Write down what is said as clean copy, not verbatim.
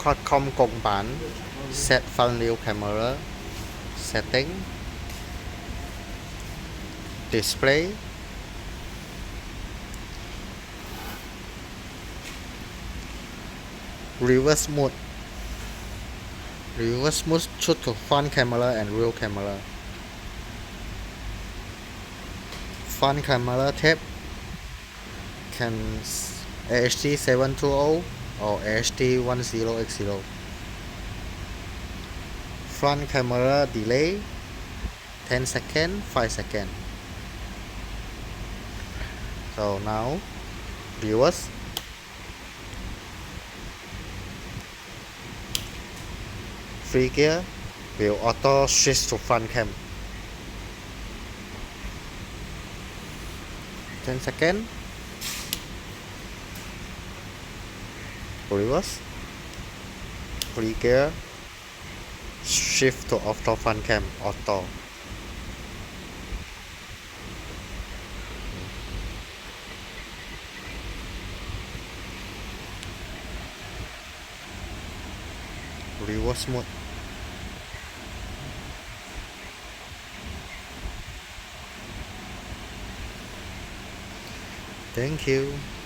Qualcomm Kompan set front view camera setting, display, reverse mode shoot to front camera and rear camera. Front camera tape can AHD 720 or AHD 10x0. Front camera delay 10 seconds, 5 seconds. So now viewers, free gear will auto switch to front cam. 10 seconds. Reverse. Free gear. Shift to auto front cam. Auto. Reverse mode. Thank you.